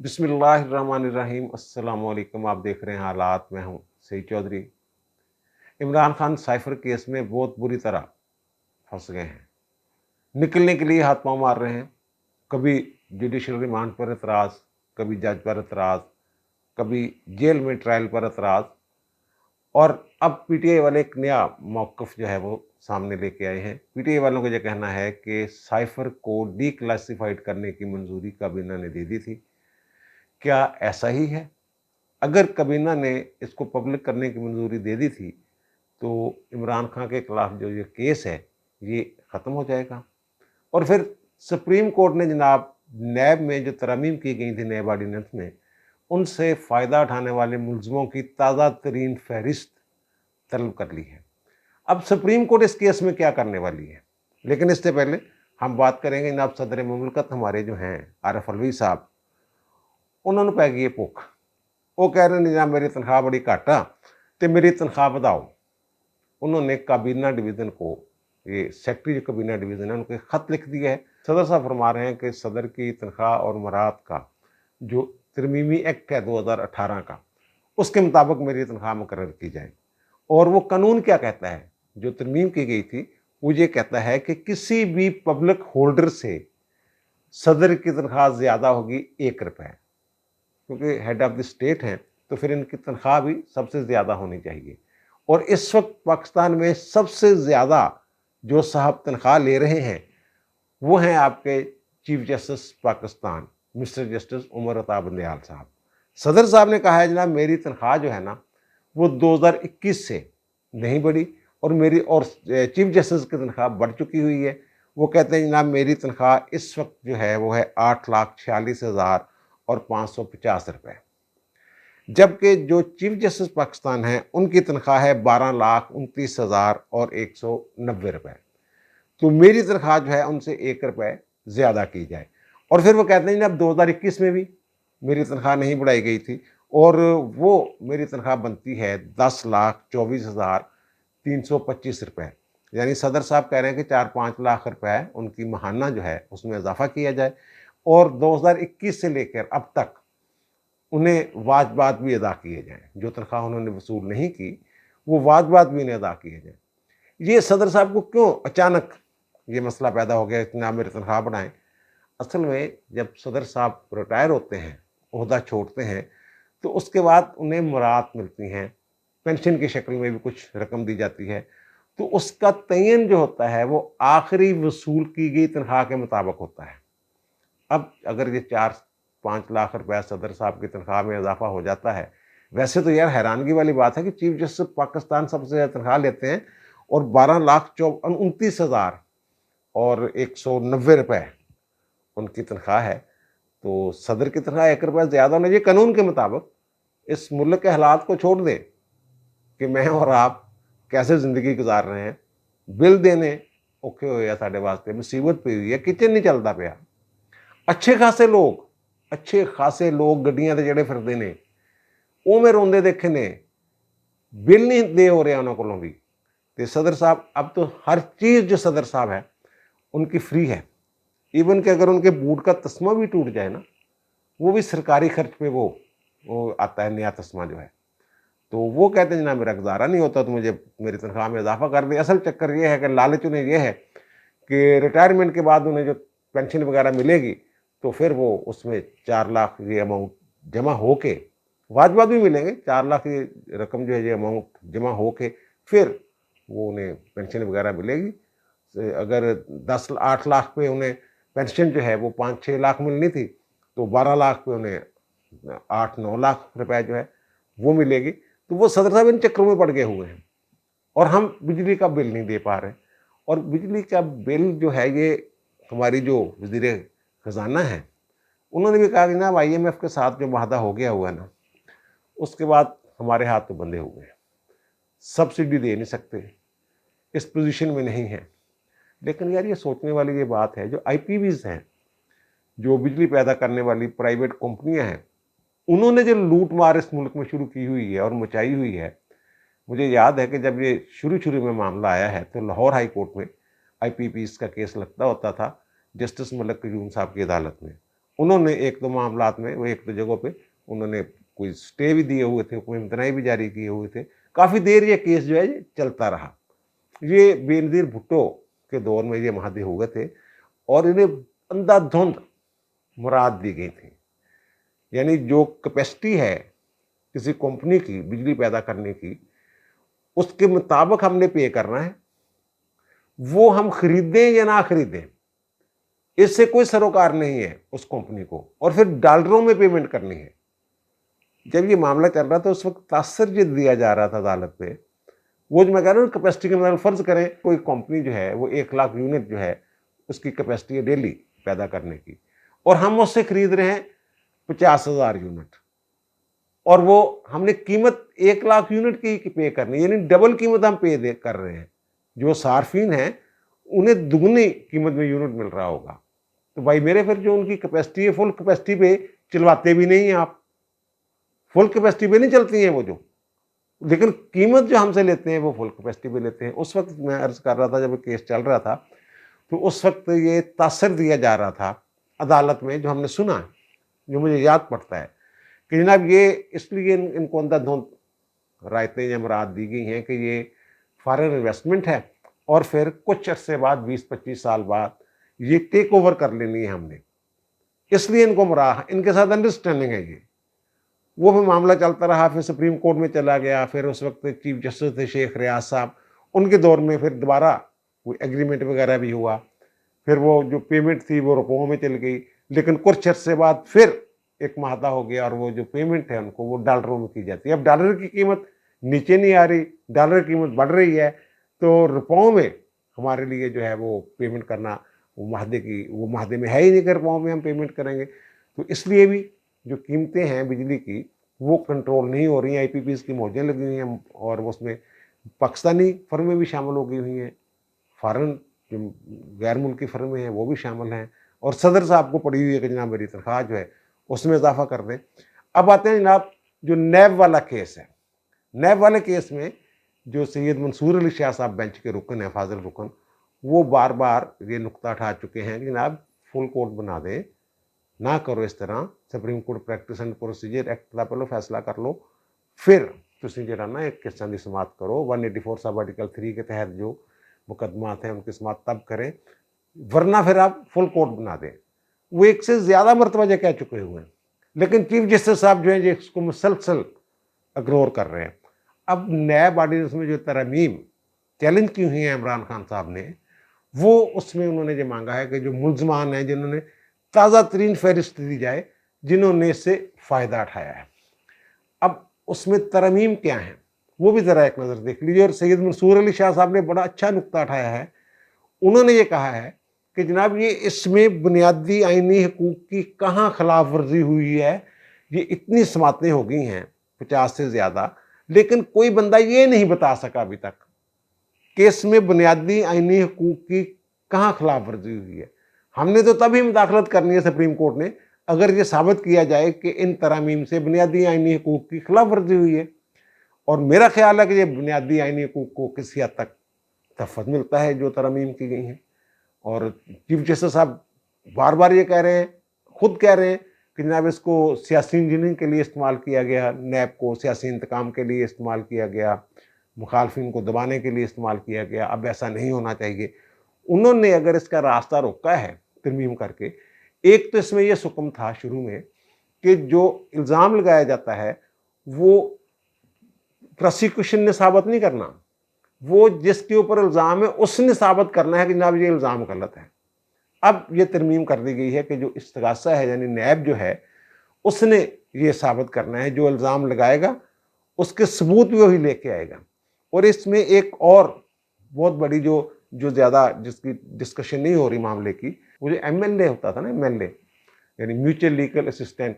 बिस्मिल्लाहिर्रहमानिर्रहीम। अस्सलाम वालेकुम। आप देख रहे हैं हालात। मैं हूँ सईद चौधरी। इमरान खान साइफर केस में बहुत बुरी तरह फंस गए हैं। निकलने के लिए हाथ पांव मार रहे हैं। कभी जुडिशल रिमांड पर एतराज़, कभी जज पर एतराज़, कभी जेल में ट्रायल पर एतराज़, और अब पीटीआई वाले एक नया मौक़िफ़ जो है वो सामने लेके आए हैं। पीटीआई वालों का ये कहना है कि साइफर को डीक्लासिफाइड करने की मंजूरी काबीना ने दे दी थी। क्या ऐसा ही है? अगर काबीना ने इसको पब्लिक करने की मंजूरी दे दी थी तो इमरान खान के खिलाफ जो ये केस है ये ख़त्म हो जाएगा। और फिर सुप्रीम कोर्ट ने जनाब नैब में जो तरमीम की गई थी नैब ऑर्डिनेंस में, उनसे फ़ायदा उठाने वाले मुलज़मों की ताज़ा तरीन फहरिस्त तलब कर ली है। अब सुप्रीम कोर्ट इस केस में क्या करने वाली है, लेकिन इससे पहले हम बात करेंगे जनाब सदर मुमलिकत हमारे जो हैं आरिफ अलवी साहब, उन्होंने पै गई भुख। वो कह रहे हैं जनाब मेरी तनख्वाह बड़ी घट आ तो मेरी तनख्वाह बढ़ाओ। उन्होंने काबीना डिवीज़न को, ये सेक्रेटरी जो काबीना डिवीज़न है, उनको ख़त लिख दिया है। सदर साहब फरमा रहे हैं कि सदर की तनख्वाह और मराद का जो तरमीमी एक्ट है 2018 का, उसके मुताबिक मेरी तनख्वाह मुकर्रर की जाए। और वो कानून क्या कहता है, जो तरमीम की गई थी, वो ये कहता है कि किसी भी पब्लिक होल्डर से सदर की तनख्वाह ज़्यादा होगी 1 रुपये, क्योंकि हेड ऑफ़ द स्टेट हैं, तो फिर इनकी तनख्वाह भी सबसे ज़्यादा होनी चाहिए। और इस वक्त पाकिस्तान में सबसे ज़्यादा जो साहब तनख्वाह ले रहे हैं वो हैं आपके chief justice Pakistan mister justice Umar Ata Bandial साहब। सदर साहब ने कहा है जनाब मेरी तनख्वाह जो है ना वो 2021 से नहीं बढ़ी, और मेरी और चीफ जस्टिस की तनख्वाह बढ़ चुकी हुई है। वो कहते हैं जनाब मेरी तनख्वाह इस वक्त जो है वो है 8,46,550 रुपये, जबकि जो चीफ जस्टिस पाकिस्तान हैं उनकी तनख्वाह है 12,29,190 रुपये। तो मेरी तनख्वाह जो है उनसे 1 रुपये ज़्यादा की जाए। और फिर वो कहते हैं अब 2021 में भी मेरी तनख्वाह नहीं बढ़ाई गई थी, और वो मेरी तनख्वाह बनती है 10,24,325 रुपये। यानी सदर साहब कह रहे हैं कि 4-5 लाख रुपए उनकी महाना जो है उसमें इजाफा किया जाए, और 2021 से लेकर अब तक उन्हें वाजबात भी अदा किए जाएँ। जो तनख्वाह उन्होंने वसूल नहीं की वो वाजबात भी उन्हें अदा किए जाएँ। ये सदर साहब को क्यों अचानक ये मसला पैदा हो गया कि ना मेरी तनख्वाह बढ़ाएं? असल में जब सदर साहब रिटायर होते हैं, ओहदा छोड़ते हैं, तो उसके बाद उन्हें मुराद मिलती हैं, पेंशन की शक्ल में भी कुछ रकम दी जाती है। तो उसका तयन जो होता है वो आखिरी वसूल की गई तनख्वाह के मुताबिक होता है। अब अगर ये 4-5 लाख रुपया सदर साहब की तनख्वाह में इजाफा हो जाता है, वैसे तो यार हैरानगी वाली बात है कि चीफ जस्टिस पाकिस्तान सबसे ज़्यादा तनख्वाह लेते हैं, और 12,29,000 और 190 रुपये उनकी तनख्वाह है। तो सदर की तनख्वाह 1 रुपया ज़्यादा होना चाहिए कानून के मुताबिक। इस मुल्क के हालात को छोड़ दें कि मैं और आप कैसे ज़िंदगी गुजार रहे हैं। बिल देने औखे होए आ साडे वास्ते, मुसीबत पई हुई है, किचन नहीं चलता पिया। अच्छे खासे लोग गड्डियां ते जेड़े फिरदे ने वो मैं रोंदे देखे ने, बिल नहीं दे हो रहा उन्होंने कोलों भी। तो सदर साहब अब तो हर चीज़ जो सदर साहब है उनकी फ्री है। इवन कि अगर उनके बूट का तस्मा भी टूट जाए ना, वो भी सरकारी खर्च पे वो आता है नया तस्मा जो है। तो वो कहते हैं जनाब मेरा गुजारा नहीं होता तो मुझे मेरी तनख्वाह में इजाफा कर दे। असल चक्कर ये है कि लालच उन्हें ये है कि रिटायरमेंट के बाद उन्हें जो पेंशन वगैरह मिलेगी तो फिर वो उसमें 4 लाख ये अमाउंट जमा हो के, वाजबात भी मिलेंगे, 4 लाख ये रकम जो है ये अमाउंट जमा हो के फिर वो उन्हें पेंशन वगैरह मिलेगी। अगर 8 लाख पे उन्हें पेंशन जो है वो 5-6 लाख मिलनी थी, तो 12 लाख पे उन्हें 8-9 लाख रुपए जो है वो मिलेगी। तो वो सदर साहब इन चक्रों में पड़ गए हुए हैं, और हम बिजली का बिल नहीं दे पा रहे। और बिजली का बिल जो है ये हमारी जो वज़ीर ख़ज़ाना है उन्होंने भी कहा कि ना IMF के साथ जो वादा हो गया हुआ है ना, उसके बाद हमारे हाथ तो बंधे हुए हैं, सब्सिडी दे नहीं सकते, इस पोजीशन में नहीं है। लेकिन यार ये सोचने वाली ये बात है, जो IPVs हैं, जो बिजली पैदा करने वाली प्राइवेट कंपनियां हैं, उन्होंने जो लूट मार इस मुल्क में शुरू की हुई है और मचाई हुई है। मुझे याद है कि जब ये शुरू में मामला आया है तो लाहौर हाई कोर्ट में IPVs का केस लगता होता था जस्टिस मलिक क्यूम साहब की अदालत में, उन्होंने एक दो मामलात में, वो एक दो जगहों पे उन्होंने कोई स्टे भी दिए हुए थे, कोई इम्तनाई भी जारी किए हुए थे। काफ़ी देर ये केस जो है ये चलता रहा। ये बेनज़ीर भुट्टो के दौर में ये महादे हो गए थे और इन्हें अंधाधुंध मुराद दी गई थी। यानी जो कैपेसिटी है किसी कंपनी की बिजली पैदा करने की, उसके मुताबिक हमने पे करना है, वो हम खरीदें या ना खरीदें, इससे कोई सरोकार नहीं है उस कंपनी को, और फिर डॉलरों में पेमेंट करनी है। जब ये मामला चल रहा था उस वक्त तासर जो दिया जा रहा था अदालत पे, वो जो मैं कह रहा हूँ कैपेसिटी के मतलब, फर्ज करें कोई कंपनी जो है वो 1 लाख यूनिट जो है उसकी कैपेसिटी है डेली पैदा करने की, और हम उससे खरीद रहे हैं 50,000 यूनिट, और वो हमने कीमत 1 लाख यूनिट की पे करनी, यानी डबल कीमत हम पे कर रहे हैं। जो सार्फिन हैं उन्हें दुगनी कीमत में यूनिट मिल रहा होगा। तो भाई मेरे फिर जो उनकी कैपेसिटी है, फुल कैपेसिटी पे चलवाते भी नहीं हैं आप, फुल कैपेसिटी पे नहीं चलती हैं वो जो, लेकिन कीमत जो हमसे लेते हैं वो फुल कैपेसिटी पे लेते हैं। उस वक्त मैं अर्ज कर रहा था जब केस चल रहा था, तो उस वक्त ये तासर दिया जा रहा था अदालत में, जो हमने सुना, जो मुझे याद पड़ता है कि जनाब ये इसलिए इनको अंधाधुंध रायतें या मुराद दी गई हैं कि ये फॉरेन इन्वेस्टमेंट है, और फिर कुछ अरसे बाद 20-25 साल बाद ये टेक ओवर कर लेनी है हमने, इसलिए इनको इनके साथ अंडरस्टैंडिंग है ये। वो भी मामला चलता रहा, फिर सुप्रीम कोर्ट में चला गया, फिर उस वक्त चीफ जस्टिस थे शेख रियाज साहब, उनके दौर में फिर दोबारा कोई एग्रीमेंट वगैरह भी हुआ, फिर वो जो पेमेंट थी वो रुपयों में चल गई, लेकिन कुछ अरसे बाद फिर एक माहदा हो गया और वो जो पेमेंट है उनको वो डॉलरों में की जाती है। अब डॉलर की कीमत नीचे नहीं आ रही, डॉलर की कीमत बढ़ रही है, तो रुपयों में हमारे लिए जो है वो पेमेंट करना, वो माहदे में है ही नहीं कि रुपयों में हम पेमेंट करेंगे। तो इसलिए भी जो कीमतें हैं बिजली की वो कंट्रोल नहीं हो रही हैं, IPPs की मौजें लगी हुई हैं, और उसमें पाकिस्तानी फर्में भी शामिल हो गई हुई हैं, फॉरेन जो गैर मुल्की फर्में हैं वो भी शामिल हैं, और सदर साहब को पड़ी हुई है कि जनाब मेरी तनख्वाह जो है उसमें इजाफा कर दें। अब आते हैं जनाब जो नैब वाला केस है। नैब वाले केस में जो सैयद मंसूर अली शाह साहब बेंच के रुकन हैं, फाजिल रुकन, वो बार बार ये नुक्ता उठा चुके हैं कि जनाब फुल कोर्ट बना दें, ना करो इस तरह, supreme court practice and procedure act का पहले फैसला कर लो, फिर तुसीं जिहड़ा ना एक किस्तां दी समात करो। 184 सब आर्टिकल 3 के तहत जो मुकदमात हैं उनकी समात तब करें, वरना फिर आप फुल कोर्ट बना दें। वो एक से ज़्यादा मरतबा ये कह चुके हुए हैं, लेकिन चीफ जस्टिस साहब जो हैं ये इसको मुसलसल इग्नोर कर रहे हैं। अब नैब ऑर्डिनेंस में जो तरमीम चैलेंज की हुई हैं इमरान खान साहब ने, वो उसमें उन्होंने ये मांगा है कि जो मुलजमान हैं जिन्होंने ताज़ा तरीन फहरिस्त दी जाए जिन्होंने इससे फ़ायदा उठाया है। अब उसमें तरमीम क्या है वो भी ज़रा एक नज़र देख लीजिए। और सैयद मंसूर अली शाह साहब ने बड़ा अच्छा नुक्ता उठाया है। उन्होंने ये कहा है कि जनाब ये इसमें बुनियादी आइनी हकूक़ की कहाँ खिलाफ वर्जी हुई है। ये इतनी समातें हो गई हैं 50 से ज़्यादा, लेकिन कोई बंदा ये नहीं बता सका अभी तक कि इसमें बुनियादी आइनी हकूक़ की कहाँ खिलाफ वर्जी हुई है। हमने तो तभी मुदाखलत करनी है सुप्रीम कोर्ट ने अगर ये साबित किया जाए कि इन तरामीम से बुनियादी आइनी हकूक़ की खिलाफ वर्जी हुई है। और मेरा ख्याल है कि ये बुनियादी आइनी हकूक़ को किसी हद तक तहफ़्फ़ुज़ मिलता है जो तरमीम की गई हैं। और चीफ जस्टिस साहब बार बार ये कह रहे हैं, खुद कह रहे हैं कि जनाब इसको सियासी इंजीनियरिंग के लिए इस्तेमाल किया गया, नैब को सियासी इंतकाम के लिए इस्तेमाल किया गया, मुखालफिन को दबाने के लिए इस्तेमाल किया गया, अब ऐसा नहीं होना चाहिए। उन्होंने अगर इसका रास्ता रोका है तरमीम करके, एक तो इसमें यह हुक्म था शुरू में कि जो इल्ज़ाम लगाया जाता है वो प्रोसिक्यूशन ने साबित नहीं करना, वो जिसके ऊपर इल्ज़ाम है उसने साबित करना है कि जनाब ये इल्ज़ाम गलत है। अब ये तरमीम कर दी गई है कि जो इस्तगासा है यानी नैब जो है उसने ये साबित करना है, जो इल्ज़ाम लगाएगा उसके सबूत भी वही लेके आएगा। और इसमें एक और बहुत बड़ी जो ज़्यादा जिसकी डिस्कशन नहीं हो रही मामले की, वो जो MLA होता था ना, MLA यानी म्यूचुअल लीगल असिस्टेंट,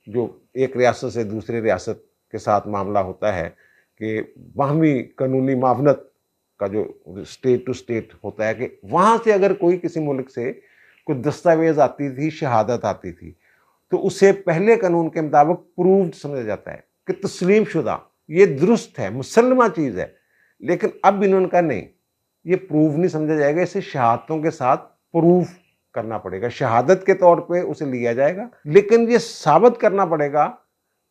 जो एक रियासत से दूसरे रियासत के साथ मामला होता है कि बाहमी कानूनी मावनत का जो स्टेट टू स्टेट होता है कि वहाँ से अगर कोई किसी मुल्क से कोई दस्तावेज़ आती थी, शहादत आती थी, तो उसे पहले कानून के मुताबिक प्रूव्ड समझा जाता है कि तस्लीम शुदा, ये दुरुस्त है, मुसल्लमा चीज़ है। लेकिन अब इन्होंने कहा नहीं, ये प्रूव नहीं समझा जाएगा, इसे शहादतों के साथ प्रूफ کرنا پڑے گا، شہادت کے طور پہ اسے لیا جائے گا، لیکن یہ ثابت کرنا پڑے گا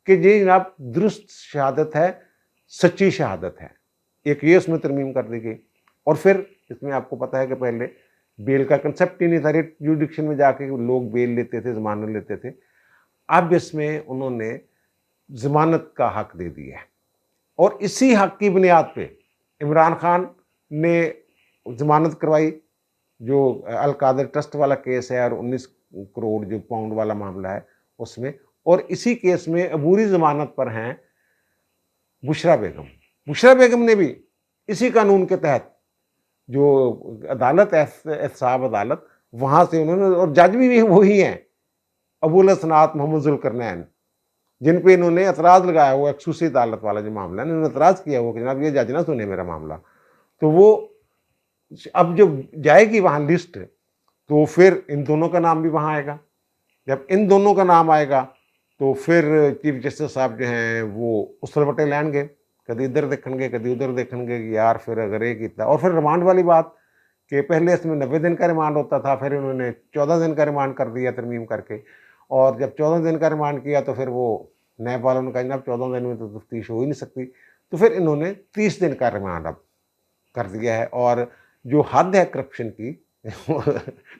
کہ یہ جناب درست شہادت ہے، سچی شہادت ہے۔ ایک یہ اس میں ترمیم کر دی گئی۔ اور پھر اس میں آپ کو پتا ہے کہ پہلے بیل کا کنسیپٹ ہی نہیں تھا، ریٹ جوڈکشن میں جا کے لوگ بیل لیتے تھے، ضمانت لیتے تھے۔ اب اس میں انہوں نے ضمانت کا حق دے دیا ہے، اور اسی حق کی بنیاد پہ عمران خان نے ضمانت کروائی، جو القادر ٹرسٹ والا کیس ہے اور 19 کروڑ جو پاؤنڈ والا معاملہ ہے اس میں، اور اسی کیس میں عبوری ضمانت پر ہیں بشرا بیگم۔ بشرا بیگم نے بھی اسی قانون کے تحت جو عدالت احتساب عدالت وہاں سے انہوں نے، اور جج بھی وہی ہیں ابوالحسنات محمد ذوالقرنین، جن پہ انہوں نے اعتراض لگایا ہوا خصوصی عدالت والا جو معاملہ ہے، انہوں نے اعتراض کیا ہوا کہ جناب یہ جج نہ سنے میرا معاملہ۔ تو وہ اب جب جائے گی وہاں لسٹ تو پھر ان دونوں کا نام بھی وہاں آئے گا۔ جب ان دونوں کا نام آئے گا تو پھر چیف جسٹس صاحب جو ہیں وہ اسلوٹے لین گے، کدی ادھر دیکھیں گے کدی ادھر دیکھیں گے کہ یار پھر اگر یہ کیتا۔ اور پھر ریمانڈ والی بات کہ پہلے اس میں 90 دن کا ریمانڈ ہوتا تھا، پھر انہوں نے 14 دن کا ریمانڈ کر دیا ترمیم کر کے، اور جب 14 دن کا ریمانڈ کیا تو پھر وہ نیب والوں نے کہا جناب 14 دن میں تو تفتیش ہو ہی نہیں سکتی، تو پھر انہوں نے 30 دن کا ریمانڈ اب کر دیا ہے۔ اور جو حد ہے کرپشن کی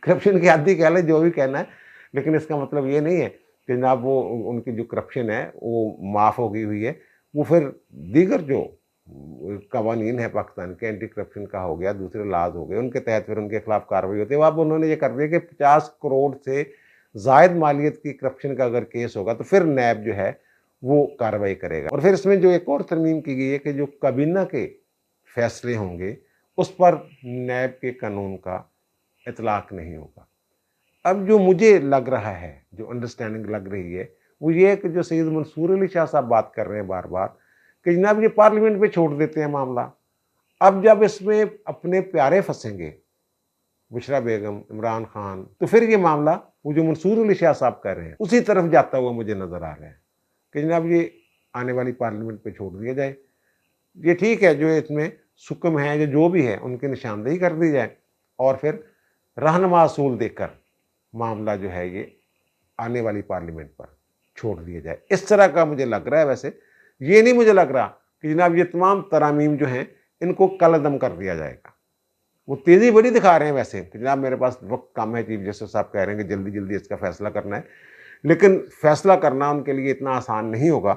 کرپشن کی حد ہی کہہ لیں جو بھی کہنا ہے، لیکن اس کا مطلب یہ نہیں ہے کہ جناب وہ ان کی جو کرپشن ہے وہ معاف ہو گئی ہوئی ہے، وہ پھر دیگر جو قوانین ہے پاکستان کے، اینٹی کرپشن کا ہو گیا، دوسرے لاز ہو گئے، ان کے تحت پھر ان کے خلاف کارروائی ہوتی ہے۔ اب انہوں نے یہ کر دیا کہ 50 کروڑ سے زائد مالیت کی کرپشن کا اگر کیس ہوگا تو پھر نیب جو ہے وہ کارروائی کرے گا۔ اور پھر اس میں جو ایک اور ترمیم کی گئی ہے کہ جو کابینہ کے فیصلے ہوں گے اس پر نیب کے قانون کا اطلاق نہیں ہوگا۔ اب جو مجھے لگ رہا ہے، جو انڈرسٹینڈنگ لگ رہی ہے، وہ یہ ہے کہ جو سید منصور علی شاہ صاحب بات کر رہے ہیں بار بار کہ جناب یہ پارلیمنٹ پہ چھوڑ دیتے ہیں معاملہ۔ اب جب اس میں اپنے پیارے پھنسیں گے بشرا بیگم، عمران خان، تو پھر یہ معاملہ وہ جو منصور علی شاہ صاحب کر رہے ہیں اسی طرف جاتا ہوا مجھے نظر آ رہا ہے کہ جناب یہ آنے والی پارلیمنٹ پہ چھوڑ دیا جائے۔ یہ ٹھیک ہے جو اس میں سکم ہے جو بھی ہے ان کی نشاندہی کر دی جائے، اور پھر رہنما اصول دے کر معاملہ جو ہے یہ آنے والی پارلیمنٹ پر چھوڑ دیا جائے۔ اس طرح کا مجھے لگ رہا ہے۔ ویسے یہ نہیں مجھے لگ رہا کہ جناب یہ تمام ترامیم جو ہیں ان کو کالعدم کر دیا جائے گا۔ وہ تیزی بڑی دکھا رہے ہیں ویسے کہ جناب میرے پاس وقت کم ہے، چیف جسٹس صاحب کہہ رہے ہیں کہ جلدی جلدی اس کا فیصلہ کرنا ہے، لیکن فیصلہ کرنا ان کے لیے اتنا آسان نہیں ہوگا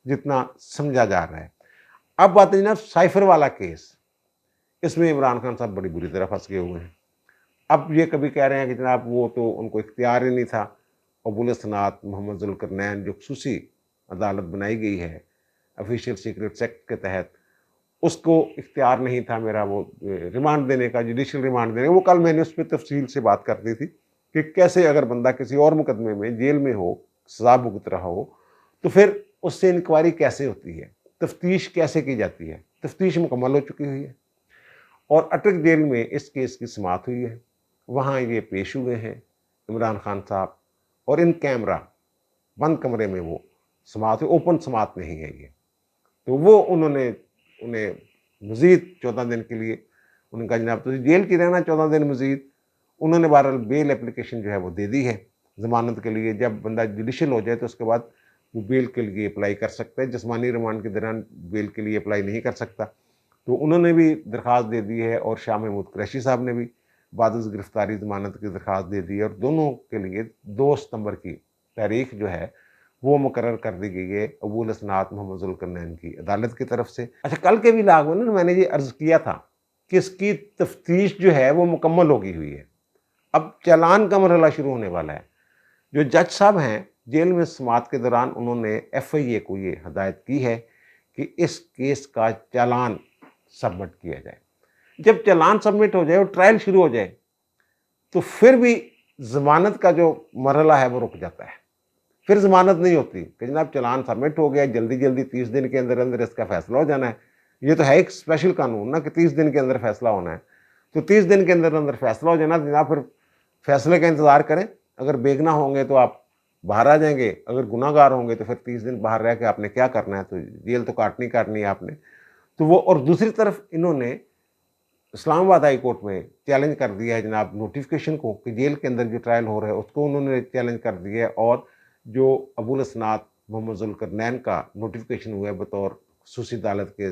جتنا سمجھا جا رہا ہے۔ اب بات ہے جناب سائفر والا کیس، اس میں عمران خان صاحب بڑی بری طرح پھنس گئے ہوئے ہیں۔ اب یہ کبھی کہہ رہے ہیں کہ جناب وہ تو ان کو اختیار ہی نہیں تھا، ابوالحسنات محمد ذوالقرنین جو خصوصی عدالت بنائی گئی ہے آفیشیل سیکریٹس ایکٹ کے تحت، اس کو اختیار نہیں تھا میرا وہ ریمانڈ دینے کا، جوڈیشل ریمانڈ دینے کا۔ وہ کل میں نے اس پہ تفصیل سے بات کر دی تھی کہ کیسے اگر بندہ کسی اور مقدمے میں جیل میں ہو، سزا بھگت رہا ہو، تو پھر اس سے انکوائری کیسے ہوتی ہے، تفتیش کیسے کی جاتی ہے۔ تفتیش مکمل ہو چکی ہوئی ہے، اور اٹک جیل میں اس کیس کی سماعت ہوئی ہے، وہاں یہ پیش ہوئے ہیں عمران خان صاحب، اور ان کیمرہ بند کمرے میں وہ سماعت ہوئی، اوپن سماعت نہیں ہے یہ۔ تو وہ انہیں مزید 14 دن کے لیے انہوں نے کہا جناب تو جیل کی رہنا 14 دن مزید۔ انہوں نے بہرحال بیل اپلیکیشن جو ہے وہ دے دی ہے ضمانت کے لیے۔ جب بندہ جوڈیشل ہو جائے تو اس کے بعد وہ بیل کے لیے اپلائی کر سکتا ہے، جسمانی ریمانڈ کے دوران بیل کے لیے اپلائی نہیں کر سکتا۔ تو انہوں نے بھی درخواست دے دی ہے، اور شاہ محمود قریشی صاحب نے بھی بعد از گرفتاری ضمانت کی درخواست دے دی ہے، اور دونوں کے لیے 2 ستمبر کی تاریخ جو ہے وہ مقرر کر دی گئی ہے ابوالحسنات محمد ذوالقرنین کی عدالت کی طرف سے۔ اچھا، کل کے بھی لاگ میں نے یہ عرض کیا تھا کہ اس کی تفتیش جو ہے وہ مکمل ہوگی ہوئی ہے، اب چالان کا مرحلہ شروع ہونے والا ہے۔ جو جج صاحب ہیں جیل میں سماعت کے دوران انہوں نے FIA کو یہ ہدایت کی ہے کہ اس کیس کا چالان سبمٹ کیا جائے۔ جب چالان سبمٹ ہو جائے اور ٹرائل شروع ہو جائے تو پھر بھی ضمانت کا جو مرحلہ ہے وہ رک جاتا ہے، پھر ضمانت نہیں ہوتی کہ جناب چالان سبمٹ ہو گیا، جلدی جلدی 30 دن کے اندر اندر اس کا فیصلہ ہو جانا ہے۔ یہ تو ہے ایک اسپیشل قانون نا کہ 30 دن کے اندر فیصلہ ہونا ہے، تو 30 دن کے اندر اندر فیصلہ ہو جانا جناب، پھر فیصلے کا انتظار کریں۔ اگر بیگنا ہوں گے تو آپ باہر آ جائیں گے، اگر گناہ گار ہوں گے تو پھر 30 دن باہر رہ کے آپ نے کیا کرنا ہے، تو جیل تو کاٹنی ہے آپ نے۔ تو وہ، اور دوسری طرف انہوں نے इस्लामाबाद हाई कोर्ट में चैलेंज कर दिया है जनाब नोटिफिकेशन को कि जेल के अंदर जो ट्रायल हो रहा है उसको उन्होंने चैलेंज कर दिया है, और जो अबुल हसनात मोहम्मद जुल्करनैन का नोटिफिकेशन हुआ है बतौर खसूसी अदालत के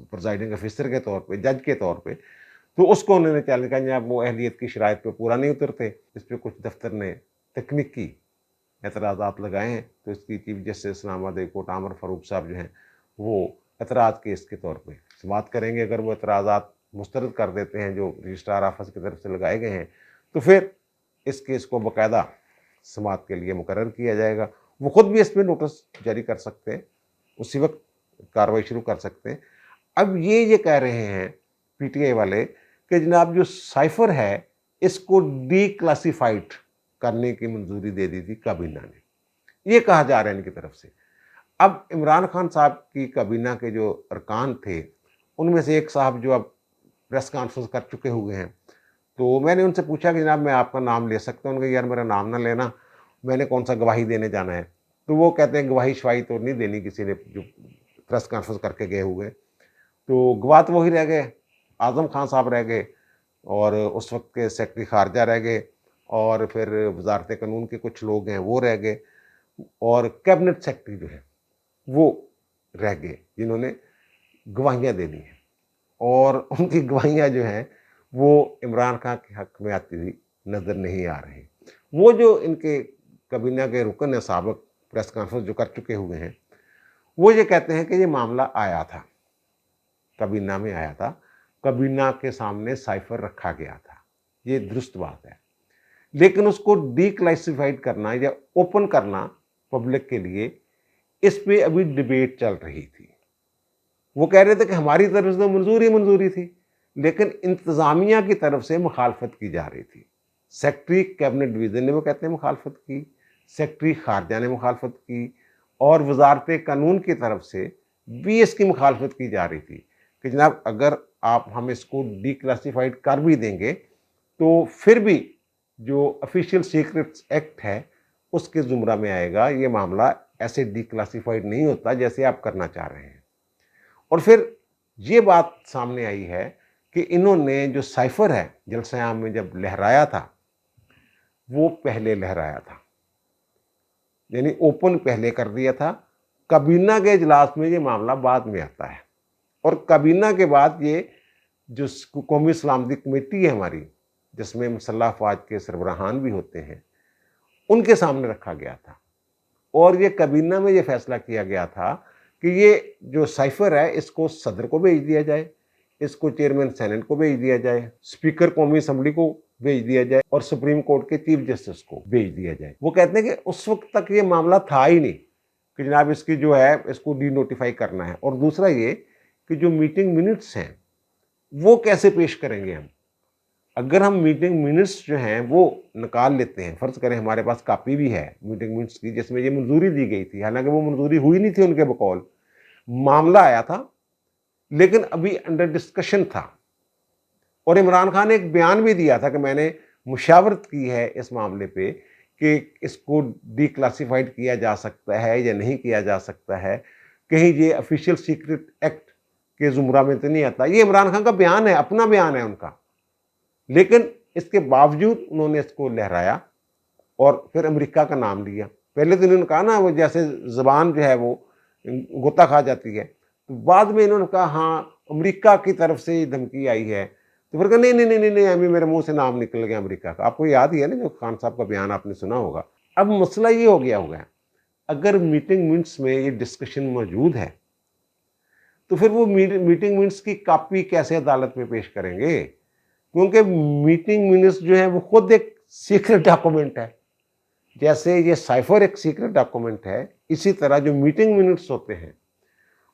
प्रिजाइडिंग ऑफिसर के तौर पे, जज के तौर पे, तो उसको उन्होंने चैलेंज किया जनाब वो अहलियत की शराइत पे पूरा नहीं उतरते। इस पर कुछ दफ्तर ने तकनीकी एतराज़ात लगाए हैं, तो इसकी chief justice Islamabad high court आमर फारूक साहब जो हैं वो एतराज़ केस के तौर पे समाअत करेंगे। अगर वो एतराज़ात मुस्तरद कर देते हैं जो रजिस्ट्रार ऑफिस की तरफ से लगाए गए हैं, तो फिर इस केस को बाकायदा समाअत के लिए मुकर्रर किया जाएगा। वो खुद भी इसमें नोटिस जारी कर सकते हैं, उसी वक्त कार्रवाई शुरू कर सकते हैं। अब ये कह रहे हैं पीटीआई वाले कि जनाब जो साइफर है इसको डीक्लासिफाइड करने की मंजूरी दे दी थी काबीना ने, ये कहा जा रहा है इनकी तरफ से। अब इमरान खान साहब की काबीना के जो अरकान थे उनमें से एक साहब जो अब प्रेस कॉन्फ्रेंस कर चुके हुए हैं, तो मैंने उनसे पूछा कि जनाब मैं आपका नाम ले सकता हूँ? उन्होंने कहा यार मेरा नाम ना लेना, मैंने कौन सा गवाही देने जाना है। तो वो कहते हैं गवाही शवाही तो नहीं देनी किसी ने जो प्रेस कॉन्फ्रेंस करके गए हुए, तो गवाह तो वही रह गए, आज़म खान साहब रह गए, और उस वक्त के सेक्रेटरी खारजा रह गए, और फिर वजारत कानून के कुछ लोग हैं वो रह गए, और कैबिनेट सेक्रेटरी जो है वो रह गए जिन्होंने गवाहियाँ देनी हैं, और उनकी गवाहियाँ जो हैं वो इमरान खान के हक में आती हुई नज़र नहीं आ रही। वो जो इनके काबीना के रुकन है साबिक प्रेस कॉन्फ्रेंस जो कर चुके हुए हैं, वो ये कहते हैं कि ये मामला आया था, काबीना में आया था, काबीना के सामने साइफर रखा गया था, ये दुरुस्त बात है, लेकिन उसको डीक्लासिफाइड करना या ओपन करना पब्लिक के लिए, इस पे अभी डिबेट चल रही थी। वो कह रहे थे कि हमारी तरफ से तो मंजूरी थी, लेकिन इंतज़ामिया की तरफ से मुखालफत की जा रही थी। सेक्रेटरी कैबिनेट डिवीज़न ने वो कहते हैं मुखालफत की, सेक्रेटरी खारजा ने मुखालफत की, और वजारत कानून की तरफ से भी इसकी मुखालफत की जा रही थी कि जनाब अगर आप हम इसको डीक्लासिफाइड कर भी देंगे तो फिर भी जो ऑफिशियल सीक्रेट्स एक्ट है उसके ज़ुमरा में आएगा, ये मामला ऐसे डीक्लासिफाइड नहीं होता जैसे आप करना चाह रहे हैं। और फिर ये बात सामने आई है कि इन्होंने जो साइफर है जलसा आम में जब लहराया था वो पहले लहराया था, यानी ओपन पहले कर दिया था। काबीना के इजलास में ये मामला बाद में आता है, और काबीना के बाद ये जो कौमी सलामती कमेटी है हमारी, जिसमें मुसल्लह अफवाज के सरबराहान भी होते हैं, उनके सामने रखा गया था, और ये काबीना में ये फैसला किया गया था कि ये जो साइफर है इसको सदर को भेज दिया जाए, इसको चेयरमैन सेनेट को भेज दिया जाए, स्पीकर कौमी असम्बली को भेज दिया जाए, और सुप्रीम कोर्ट के चीफ जस्टिस को भेज दिया जाए। वो कहते हैं कि उस वक्त तक ये मामला था ही नहीं कि जनाब इसकी जो है इसको डी नोटिफाई करना है। और दूसरा ये कि जो मीटिंग मिनट्स हैं वो कैसे पेश करेंगे हम? अगर हम मीटिंग मिनट्स जो हैं वो निकाल लेते हैं, फ़र्ज़ करें हमारे पास कॉपी भी है मीटिंग मिनट्स की जिसमें ये मंजूरी दी गई थी, हालांकि वो मंजूरी हुई नहीं थी उनके बकौल, मामला आया था लेकिन अभी अंडर डिस्कशन था, और इमरान खान ने एक बयान भी दिया था कि मैंने मुशावरत की है इस मामले पे कि इसको डीक्लासिफाइड किया जा सकता है या नहीं किया जा सकता है, कहीं ये ऑफिशियल सीक्रेट एक्ट के ज़ुमरा में तो नहीं आता। ये इमरान खान का बयान है, अपना बयान है उनका, लेकिन इसके बावजूद उन्होंने इसको लहराया और फिर अमेरिका का नाम लिया। पहले तो इन्होंने कहा ना वो जैसे ज़बान जो है वो गोता खा जाती है, तो बाद में इन्होंने कहा हाँ अमेरिका की तरफ से धमकी आई है, तो फिर कहा नहीं नहीं नहीं नहीं, नहीं अभी मेरे मुंह से नाम निकल गया अमेरिका का। आपको याद ही है ना जो खान साहब का बयान आपने सुना होगा। अब मसला ये हो गया होगा, अगर मीटिंग मिनट्स में ये डिस्कशन मौजूद है तो फिर वो मीटिंग मिनट्स की कॉपी कैसे अदालत में पेश करेंगे? क्योंकि मीटिंग मिनट्स जो है वो खुद एक सीक्रेट डॉक्यूमेंट है। जैसे ये साइफर एक सीक्रेट डॉक्यूमेंट है, इसी तरह जो मीटिंग मिनट्स होते हैं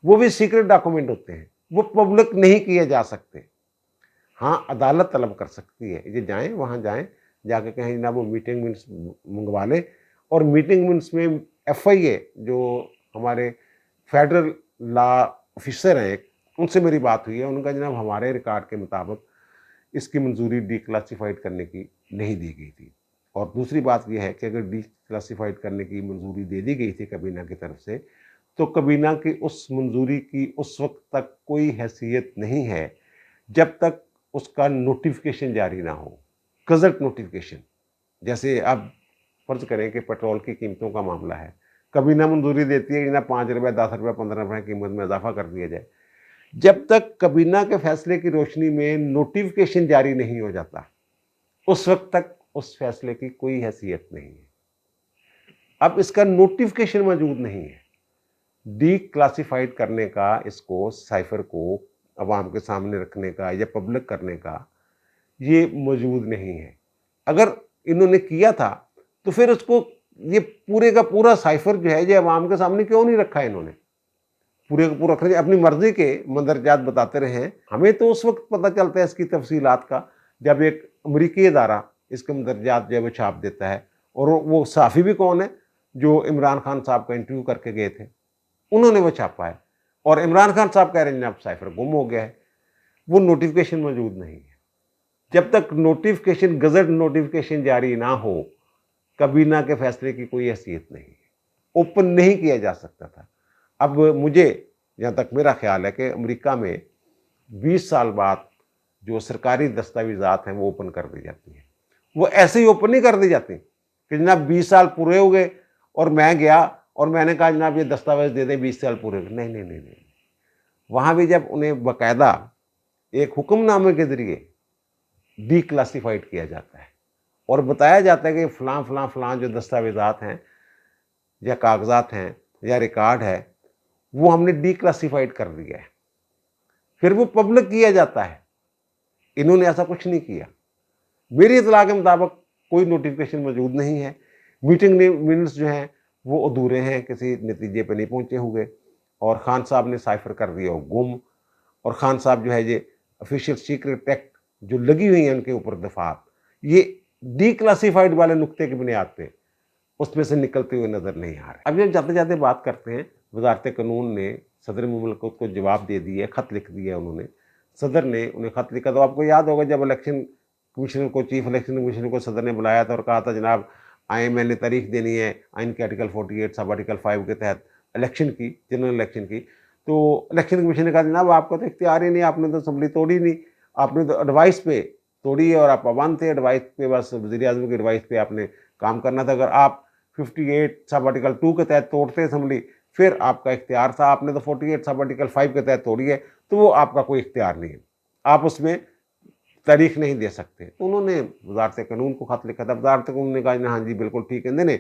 वो भी सीक्रेट डॉक्यूमेंट होते हैं, वो पब्लिक नहीं किए जा सकते। हाँ, अदालत तलब कर सकती है, ये जाएं वहाँ जाएं, जाके कहें जनाब वो मीटिंग मिनट्स मंगवा लें, और मीटिंग मिनट्स में एफआईए जो हमारे फेडरल लॉ ऑफिसर हैं उनसे मेरी बात हुई है, उनका जनाब हमारे रिकॉर्ड के मुताबिक इसकी मंजूरी डीक्लासिफाइड करने की नहीं दी गई थी। और दूसरी बात यह है कि अगर डीक्लासिफाइड करने की मंजूरी दे दी गई थी काबीना की तरफ से, तो काबीना की उस मंजूरी की उस वक्त तक कोई हैसियत नहीं है जब तक उसका नोटिफिकेशन जारी ना हो, गजट नोटिफिकेशन। जैसे अब फर्ज करें कि पेट्रोल की कीमतों का मामला है, कबीना मंजूरी देती है कि ना 5 रुपये, 10 रुपये, 15 रुपये कीमत में इजाफा कर दिया जाए। जब तक कबीना के फैसले की रोशनी में नोटिफिकेशन जारी नहीं हो जाता, उस वक्त तक उस फैसले की कोई हैसियत नहीं है। अब इसका नोटिफिकेशन मौजूद नहीं है, डी क्लासिफाइड करने का, इसको साइफर को अवाम के सामने रखने का या पब्लिक करने का ये मौजूद नहीं है। अगर इन्होंने किया था तो फिर उसको, ये पूरे का पूरा साइफर जो है ये अवाम के सामने क्यों नहीं रखा है इन्होंने? पूरे का पूरा रखने, अपनी मर्जी के मंदरजात बताते रहे हैं। हमें तो उस वक्त पता चलता है इसकी तफसीलात का जब एक अमरीकी अदारा इसके मंदरजात जो है वो छाप देता है, और वो सहाफ़ी भी कौन है? जो इमरान खान साहब का इंटरव्यू करके गए थे, उन्होंने वो छापा है। और इमरान खान साहब कह रहे हैं जनाब साइफर गुम हो गया है, वो नोटिफिकेशन मौजूद नहीं है। जब तक नोटिफिकेशन, गजट नोटिफिकेशन जारी ना हो, कबीना के फैसले की कोई हैसियत नहीं है, ओपन नहीं किया जा सकता था। अब मुझे, जहाँ तक मेरा ख्याल है कि अमेरिका में 20 साल बाद जो सरकारी दस्तावेजात हैं वो ओपन कर दी जाती हैं। वो ऐसे ही ओपन नहीं कर दी जाती कि जनाब 20 साल पूरे हो गए और मैं गया और मैंने कहा जनाब ये दस्तावेज दे दें, 20 साल पूरे हो गए। नहीं नहीं नहीं नहीं, वहाँ भी जब उन्हें बाकायदा एक हुक्मनामे के जरिए डीक्लासिफाइड किया जाता है और बताया जाता है कि फ़लाँ फ़लाँ फ़लाँ जो दस्तावेज़ात हैं या कागज़ात हैं या रिकॉर्ड है वो हमने डीक्लासिफाइड कर दिया है, फिर वो पब्लिक किया जाता है। इन्होंने ऐसा कुछ नहीं किया। मेरी इत्तला के मुताबिक कोई नोटिफिकेशन मौजूद नहीं है। मीटिंग मिनट्स जो हैं वो अधूरे हैं, किसी नतीजे पर नहीं पहुँचे हुए, और खान साहब ने साइफर कर दिया वो गुम। और खान साहब जो है ये ऑफिशियल सीक्रेट एक्ट जो लगी हुई है उनके ऊपर दफात, ये डीक्लासिफाइड वाले नुक्ते की बुनियाद पे उसमें से निकलते हुए नजर नहीं आ रहे। अब जब जाते जाते बात करते हैं, वजारत कानून ने सदर मुमलकत को जवाब दे दिया, खत लिख दिया उन्होंने। सदर ने उन्हें खत लिखा, तो आपको याद होगा जब इलेक्शन कमीशनर को, चीफ इलेक्शन कमीशनर को सदर ने बुलाया था और कहा था जनाब आए, मैंने तारीख देनी है आइन के आर्टिकल 48 सब आर्टिकल 5 के तहत इलेक्शन की, जनरल इलेक्शन की। तो इलेक्शन कमीशन ने कहा जनाब आपका तो इख्तियार ही नहीं, आपने तो असम्बली तोड़ी नहीं, आपने तो एडवाइस पे तोड़ी है और आप पाबंद थे एडवाइस पे, बस वज़ीर आज़म की एडवाइस पे आपने काम करना था। अगर आप 58 सब आर्टिकल 2 के तहत तोड़ते असम्बली, फिर आपका इख्तियार था। आपने तो 48 सब आर्टिकल 5 के तहत तोड़ी है, तो वो आपका कोई इख्तियार नहीं है, आप उसमें तारीख नहीं दे सकते। तो उन्होंने वजारत कानून को खत लिखा था। वजारत कानून ने कहा हाँ जी बिल्कुल ठीक है, नहीं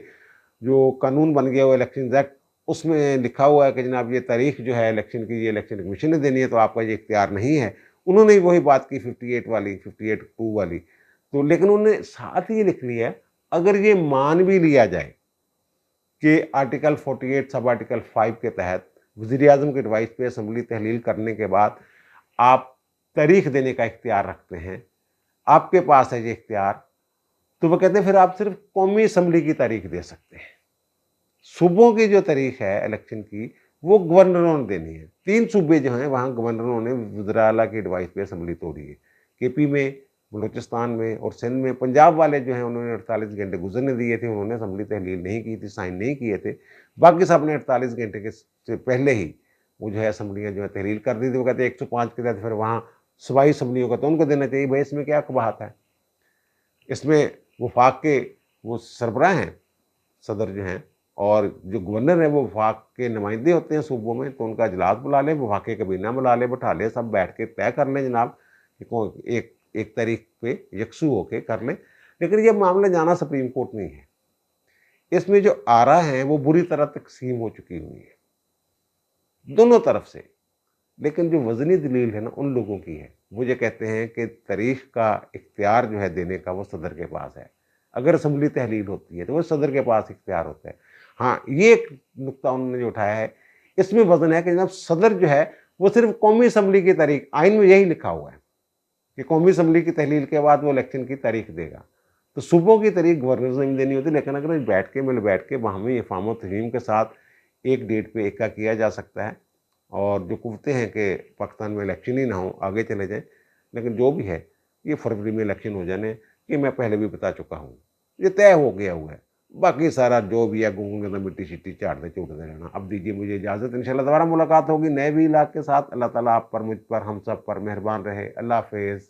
जो कानून बन गया हुआ इलेक्शन एक्ट, उसमें लिखा हुआ है कि जनाब ये तारीख जो है इलेक्शन की, ये इलेक्शन कमीशन ने देनी है, तो आपका ये इख्तियार नहीं है। उन्होंने वही बात की 58 वाली, 58(2) वाली। तो लेकिन उन्होंने साथ ही लिख लिया है, अगर ये मान भी लिया जाए कि आर्टिकल 48 सब आर्टिकल 5 के तहत वज़ीर आज़म की एडवाइस पे असम्बली तहलील करने के बाद आप तारीख देने का इख्तियार रखते हैं, आपके पास है ये इख्तियार, तो वो कहते हैं फिर आप सिर्फ कौमी असम्बली की तारीख दे सकते हैं। सूबों की जो तारीख है इलेक्शन की वो गवर्नरों ने देनी है। 3 सूबे जो हैं वहाँ गवर्नरों ने वज़ीर आला की एडवाइस पे असम्बली तोड़ी है, केपी में, बलूचिस्तान में और सिंध में। पंजाब वाले जो हैं उन्होंने 48 घंटे गुजरने दिए थे, उन्होंने असम्बली तहलील नहीं की थी, साइन नहीं किए थे। बाकी सब ने 48 घंटे के से पहले ही वो जो है असम्बलियाँ जो है तहलील कर दी थी। वो कहते हैं 105 के तहत फिर वहाँ सूबाई असम्बलियों का तो उनको देना चाहिए। भाई इसमें क्या कबाहत है? इसमें वफाक के वो सरबराह हैं सदर जो हैं, और जो गवर्नर है वो वफाक के नुमाइंदे होते हैं सूबों में, तो उनका इजलास बुला ले, वफाकी कबीना बुला ले, बैठा ले, सब बैठ के तय कर लें जनाब कि कौन एक एक तारीख पे यकसू होके कर लें। लेकिन ये मामला जाना सुप्रीम कोर्ट नहीं है। इसमें जो आरा हैं वो बुरी तरह तकसीम हो चुकी हुई है दोनों तरफ से। लेकिन जो वज़नी दलील है ना उन लोगों की है, वो ये कहते हैं कि तारीख का इख्तियार जो है देने का वो सदर के पास है। अगर असम्बली तहलील होती है तो वो सदर के पास इख्तियार होता है। हाँ, ये एक नुक्ता उन्होंने जो उठाया है, इसमें वजन है कि जनाब सदर जो है वो सिर्फ कौमी असम्बली की तारीख, आइन में यही लिखा हुआ है कि कौमी असम्बली की तहलील के बाद वो इलेक्शन की तारीख देगा। तो सूबों की तारीख गवर्नर ने भी देनी होती है। लेकिन अगर बैठ के बाहमी इफ़ाम व तफ़हीम के साथ एक डेट पे एका किया जा सकता है, और जो कुव्वतें हैं कि पाकिस्तान में इलेक्शन ही ना हो, आगे चले जाएँ। लेकिन जो भी है, ये फरवरी में इलेक्शन हो जाने, ये मैं पहले भी बता चुका हूँ, ये तय हो गया हुआ है। बाकी सारा जो भी है गूंगों के अंदर मिट्टी शिट्टी झाड़ते चूड़ते रहना। अब दीजिए मुझे इजाज़त, इंशाल्लाह दोबारा मुलाकात होगी नए भी इलाके के साथ। अल्लाह ताला आप पर, मुझ पर, हम सब पर मेहरबान रहे। अल्लाह हाफ़िज़।